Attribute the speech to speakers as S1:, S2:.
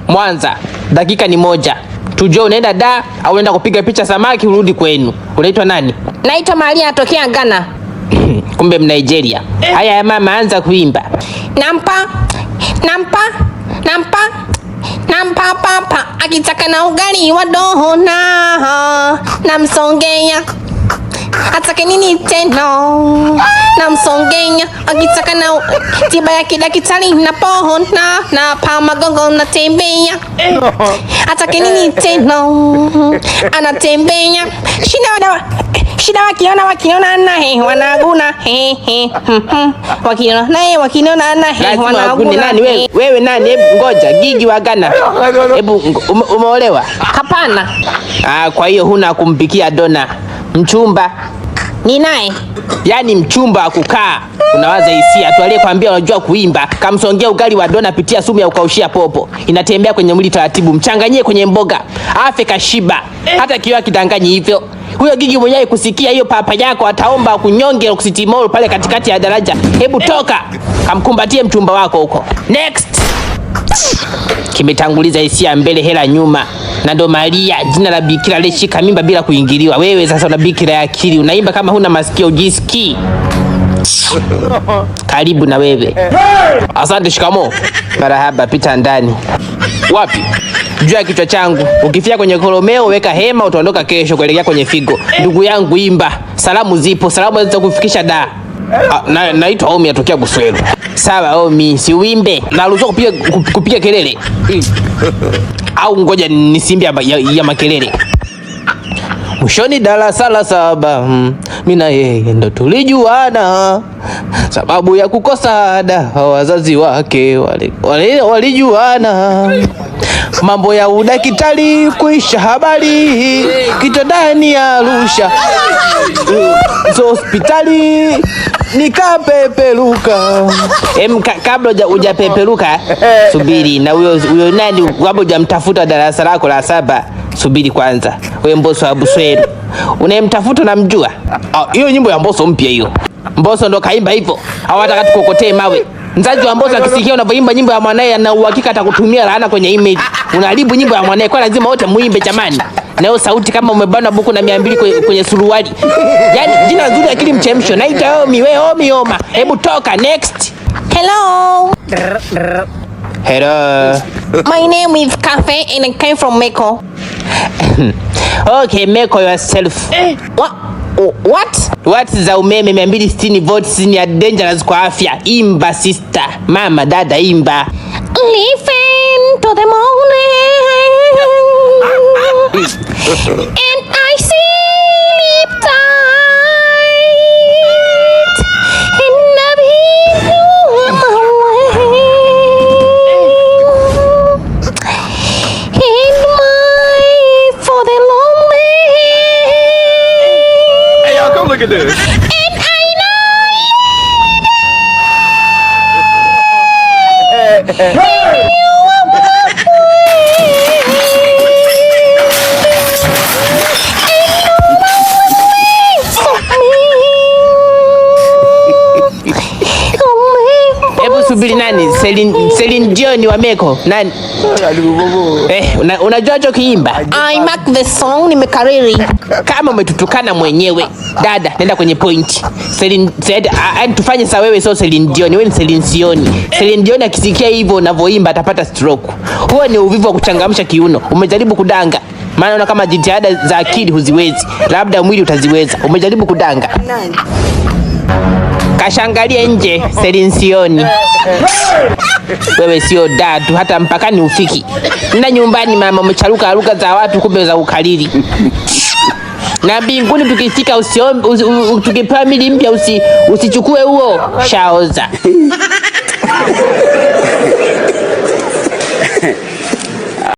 S1: Mwanza, dakika ni 1. Tujue unaenda da au unaenda kupiga picha samaki urudi kwenu. Unaitwa nani?
S2: Naitwa Maria atokea Ghana.
S1: Kumbe Mnigeria. Haya mama, anza kuimba.
S2: Nampa papa akitaka na ugali wa dona namsongea atake nini tena namsongea akitaka na tiba ya kidaktari na pona na pa magongo na tembea atake nini tena anatembea shida wakiona naye wanaguna wakiona naye wanaguna.
S1: Nani wewe nani? Hebu ngoja, Gigi wa Ghana. Hebu umeolewa?
S2: Hapana.
S1: Kwa hiyo huna kumpikia dona. Mchumba
S2: ni naye.
S1: Yaani mchumba wa kukaa. Unawaza hisia tu, aliyekwambia unajua kuimba, kamsongea ugali wa dona, pitia sumu ya ukaushia popo. Inatembea kwenye mwili taratibu, mchanganyie kwenye mboga. Afe kashiba. Hata kiwa kidanganyi hivyo. Huyo Gigi mwenyewe kusikia hiyo papa yako ataomba kunyonge oksitimol pale katikati ya daraja. Hebu toka, kamkumbatie mchumba wako huko. Next. Kimetanguliza hisia mbele, hela nyuma. Na ndo Maria, jina la bikira aliyeshika mimba bila kuingiliwa. Wewe sasa una bikira ya akili, unaimba kama huna masikio, ujisikii. Karibu na wewe. Asante, shikamo. Marahaba, pita ndani. Wapi? Juu ya kichwa changu. Ukifia kwenye kolomeo weka hema, utaondoka kesho kuelekea kwenye figo. Ndugu yangu imba. Salamu zipo, salamu zitakufikisha da. Naitwa Omi atokea Buswelu. Sawa Omi, si uimbe. Naruhusiwa kupiga kelele. Au ngoja nisimbia ya makelele. Mwishoni darasa la 7, mimi na yeye ndo tulijuana. Sababu ya kukosa ada, wazazi wake walijuana. Mambo ya udakitari kuisha habari, kitandani Arusha. Hospitali nikapeperuka. Kabla hujapeperuka, subiri. Na huyo nani kabla hujamtafuta darasa lako la 7, subiri kwanza. Wewe Mbosso wa Buswelu, unayemtafuta unamjua? Hiyo nyimbo ya Mbosso mpya hiyo. Mbosso ndo kaimba hivyo. Hawataka tukokotee mawe. Mzazi wa Mbosso akisikia unavyoimba nyimbo ya mwanae na uhakika atakutumia laana kwenye email. Unaharibu nyimbo ya mwanae, kwa lazima wote muimbe jamani. Na hiyo sauti kama umebana buku na 200 kwenye suruali. Yaani jina nzuri akili mchemsho. Naita Omi, wewe Omi Oma. Hebu toka. Next.
S2: Hello.
S1: Hello.
S2: My name is Cafe and I came from Meko.
S1: Okay, Meko yourself.
S2: What
S1: za umeme 260 volts ni dangerous kwa afya. Imba sister. Mama, dada imba.
S2: Living to the morning and I sleep tight and I be on my way in my for the lonely.
S3: Hey y'all, come look at this.
S2: And I know
S1: subiri nani? Celine Dion wa Meko. Nani? Unajua hicho kiimba?
S2: I mark the song nimekariri.
S1: Kama umetutukana mwenyewe. Dada, nenda kwenye point. Tufanye sawa, wewe sio Celine Dion, wewe ni Celine Sioni. Celine Dion akisikia hivyo unavyoimba atapata stroke. Huo ni uvivu wa kuchangamsha kiuno. Umejaribu kudanga. Maana una kama jitihada za akili huziwezi. Labda mwili utaziweza. Umejaribu kudanga. Nani? Kashangalia nje, Celine Sioni. Wewe sio dadu, hata mpakani ufiki. Nenda nyumbani mama, umecharuka lugha za watu kumbe za ukalili. Na mbinguni tukifika usiombe, tukipewa mili mpya usichukue huo. Shaoza.